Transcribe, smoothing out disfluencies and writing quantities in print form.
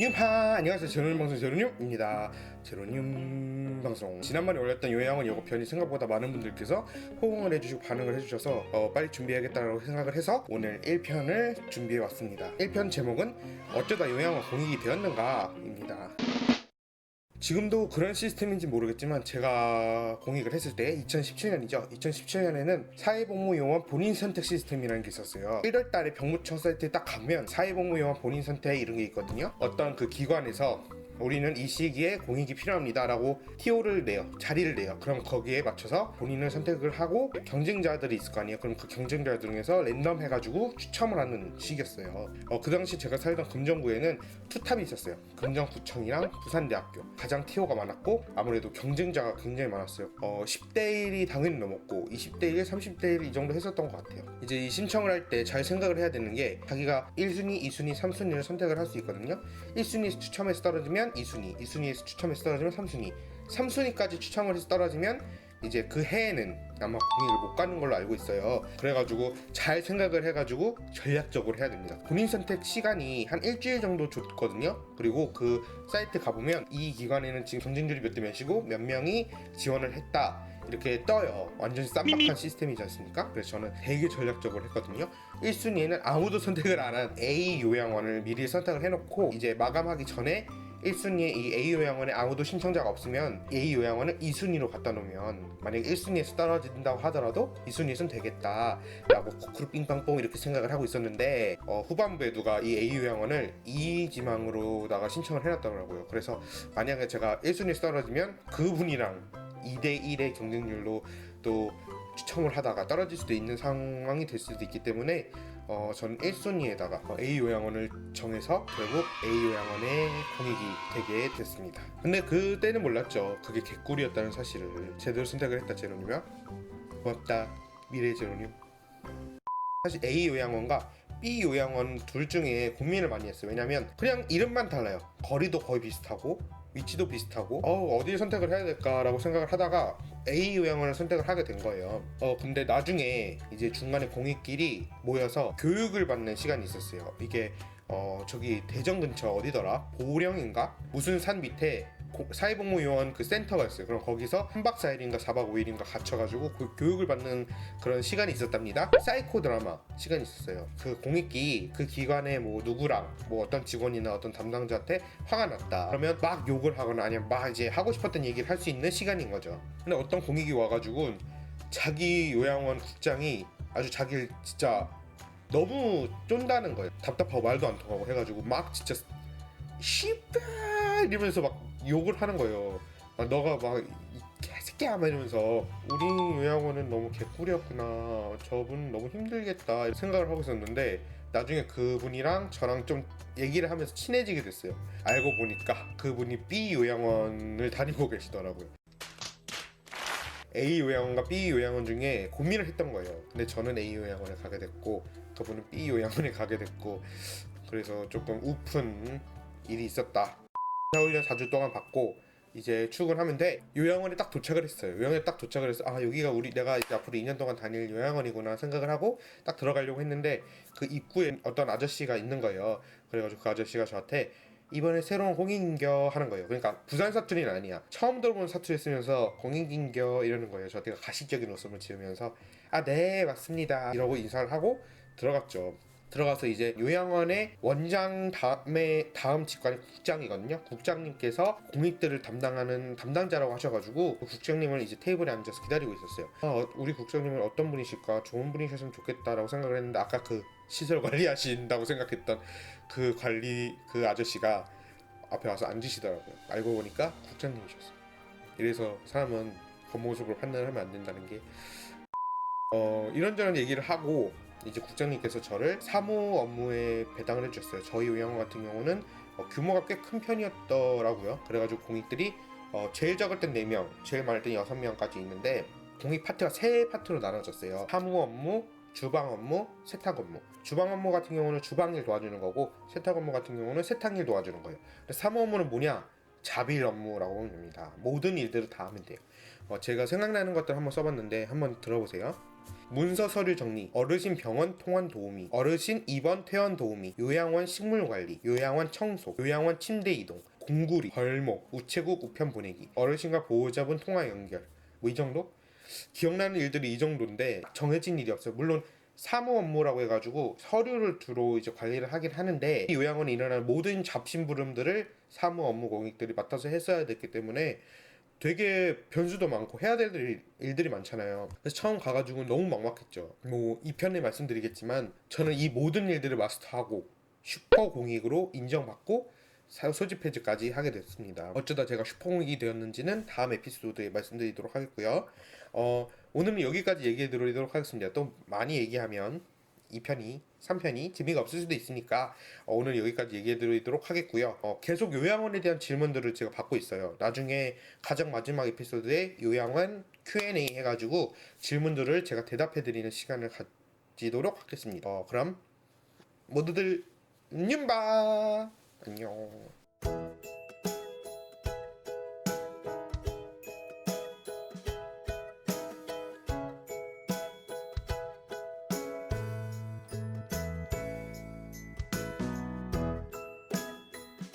뉴파 안녕하세요. 제로늄 방송 제로늄입니다. 제로늄 방송 지난번에 올렸던 요양원 예고편이 생각보다 많은 분들께서 호응을 해주시고 반응을 해주셔서 빨리 준비해야겠다고 생각을 해서 오늘 1편을 준비해 왔습니다. 1편 제목은 어쩌다 요양원 공익이 되었는가입니다. 지금도 그런 시스템인지 모르겠지만 제가 공익을 했을 때 2017년이죠. 2017년에는 사회복무요원 본인 선택 시스템이라는 게 있었어요. 1월 달에 병무청 사이트에 딱 가면 사회복무요원 본인 선택 이런 게 있거든요. 어떤 그 기관에서 우리는 이 시기에 공익이 필요합니다 라고 TO를 내요. 자리를 내요. 그럼 거기에 맞춰서 본인을 선택을 하고 경쟁자들이 있을 거 아니에요. 그럼 그 경쟁자 중에서 랜덤 해가지고 추첨을 하는 시기였어요. 그 당시 제가 살던 금정구에는 투탑이 있었어요. 금정구청이랑 부산대학교. 가장 TO가 많았고 아무래도 경쟁자가 굉장히 많았어요. 10대 1이 당연히 넘었고 20대 1, 30대 1 이 정도 했었던 것 같아요. 이제 이 신청을 할 때 잘 생각을 해야 되는 게 자기가 1순위, 2순위, 3순위를 선택을 할 수 있거든요. 1순위에서 추첨해서 떨어지면 2순위, 2순위에서 추첨해서 떨어지면 3순위, 3순위까지 추첨을 해서 떨어지면 이제 그 해에는 아마 공익을 못 가는 걸로 알고 있어요. 그래가지고 잘 생각을 해가지고 전략적으로 해야 됩니다. 본인 선택 시간이 한 일주일 정도 줬거든요. 그리고 그 사이트 가보면 이 기관에는 지금 경쟁률이 몇 대 몇이고 몇 명이 지원을 했다 이렇게 떠요. 완전히 쌈박한 시스템이지 않습니까? 그래서 저는 되게 전략적으로 했거든요. 1순위에는 아무도 선택을 안 한 A 요양원을 미리 선택을 해놓고 이제 마감하기 전에 1순위에 이 A 요양원에 아무도 신청자가 없으면 A 요양원을 2순위로 갖다 놓으면 만약에 1순위에서 떨어진다고 하더라도 2순위에서는 되겠다 라고 코크루 빙빵뽕 이렇게 생각을 하고 있었는데 후반부에 누가 이 A 요양원을 2지망으로다가 신청을 해놨더라고요. 그래서 만약에 제가 1순위에서 떨어지면 그분이랑 2대1의 경쟁률로 또 추첨을 하다가 떨어질 수도 있는 상황이 될 수도 있기 때문에 저는 1순위에다가 A 요양원을 정해서 결국 A 요양원의 공익이 되게 됐습니다. 근데 그때는 몰랐죠. 그게 개꿀이었다는 사실을. 제대로 선택을 했다 제로님이야. 고맙다 미래 제로님. 사실 A 요양원과 B 요양원 둘 중에 고민을 많이 했어요. 왜냐면 그냥 이름만 달라요. 거리도 거의 비슷하고 위치도 비슷하고 어디를 선택을 해야 될까라고 생각을 하다가 A 요양원을 선택을 하게 된 거예요. 근데 나중에 이제 중간에 공익끼리 모여서 교육을 받는 시간이 있었어요. 이게 저기 대전 근처 어디더라? 보령인가? 무슨 산 밑에 사회복무요원 그 센터가 있어요. 그럼 거기서 3박 4일인가 4박 5일인가 갇혀가지고 그 교육을 받는 그런 시간이 있었답니다. 사이코 드라마 시간이 있었어요. 그 공익기 그 기관에 뭐 누구랑 뭐 어떤 직원이나 어떤 담당자한테 화가 났다 그러면 막 욕을 하거나 아니면 막 이제 하고 싶었던 얘기를 할 수 있는 시간인 거죠. 근데 어떤 공익이 와가지고 자기 요양원 국장이 아주 자기를 진짜 너무 쫀다는 거예요. 답답하고 말도 안 통하고 해가지고 막 진짜 씨발 이러면서 막 욕을 하는 거예요. 너가 막 개새끼야 막 이러면서 우리 요양원은 너무 개꿀이었구나. 저분 너무 힘들겠다 생각을 하고 있었는데 나중에 그분이랑 저랑 좀 얘기를 하면서 친해지게 됐어요. 알고 보니까 그분이 B 요양원을 다니고 계시더라고요. A 요양원과 B 요양원 중에 고민을 했던 거예요. 근데 저는 A 요양원에 가게 됐고 그분은 B 요양원에 가게 됐고 그래서 조금 우픈 일이 있었다. 훈련 4주 동안 받고 이제 출근하면 돼. 요양원에 딱 도착을 했어요. 요양원에 딱 도착을 해서 여기가 내가 이제 앞으로 2년 동안 다닐 요양원이구나 생각을 하고 딱 들어가려고 했는데 그 입구에 어떤 아저씨가 있는 거예요. 그래가지고 그 아저씨가 저한테 이번에 새로운 공익인겨 하는 거예요. 그러니까 부산 사투리는 아니야. 처음 들어보는 사투리 쓰면서 공익인겨 이러는 거예요. 저한테 가식적인 웃음을 지으면서 네 맞습니다 이러고 인사를 하고 들어갔죠. 들어가서 이제 요양원의 원장 다음 직관이 국장이거든요. 국장님께서 공익들을 담당하는 담당자라고 하셔가지고 그 국장님을 이제 테이블에 앉아서 기다리고 있었어요. 우리 국장님은 어떤 분이실까? 좋은 분이셨으면 좋겠다라고 생각을 했는데 아까 그 시설 관리하신다고 생각했던 그 아저씨가 앞에 와서 앉으시더라고요. 알고 보니까 국장님이셨어요. 이래서 사람은 겉모습으로 판단을 하면 안 된다는 게 이런저런 얘기를 하고 이제 국장님께서 저를 사무 업무에 배당을 해주셨어요. 저희 요양원 같은 경우는 규모가 꽤 큰 편이었더라고요. 그래가지고 공익들이 제일 적을 땐 4명, 제일 많을 땐 6명까지 있는데 공익 파트가 3파트로 나눠졌어요. 사무 업무, 주방 업무, 세탁 업무. 주방 업무 같은 경우는 주방일 도와주는 거고 세탁 업무 같은 경우는 세탁일 도와주는 거예요. 근데 사무 업무는 뭐냐? 자빌 업무라고 합니다. 모든 일들을 다 하면 돼요. 제가 생각나는 것들 한번 써봤는데 한번 들어보세요. 문서 서류 정리, 어르신 병원 통원 도우미, 어르신 입원 퇴원 도우미, 요양원 식물 관리, 요양원 청소, 요양원 침대 이동, 공구리, 벌목, 우체국 우편 보내기, 어르신과 보호자분 통화 연결. 뭐 이 정도? 기억나는 일들이 이 정도인데 정해진 일이 없어요. 물론 사무 업무라고 해가지고 서류를 주로 이제 관리를 하긴 하는데 이 요양원에 일어나는 모든 잡심부름들을 사무 업무 고객들이 맡아서 했어야 됐기 때문에 되게 변수도 많고 해야 될 일들이 많잖아요. 그래서 처음 가가지고 너무 막막했죠. 뭐 이 편에 말씀드리겠지만 저는 이 모든 일들을 마스터하고 슈퍼공익으로 인정받고 소집해지까지 하게 됐습니다. 어쩌다 제가 슈퍼공익이 되었는지는 다음 에피소드에 말씀드리도록 하겠고요. 오늘은 여기까지 얘기해 드리도록 하겠습니다. 또 많이 얘기하면 2편이 3편이 재미가 없을 수도 있으니까 오늘 여기까지 얘기해 드리도록 하겠고요. 계속 요양원에 대한 질문들을 제가 받고 있어요. 나중에 가장 마지막 에피소드에 요양원 Q&A 해가지고 질문들을 제가 대답해 드리는 시간을 가지도록 하겠습니다. 그럼 모두들 안녕.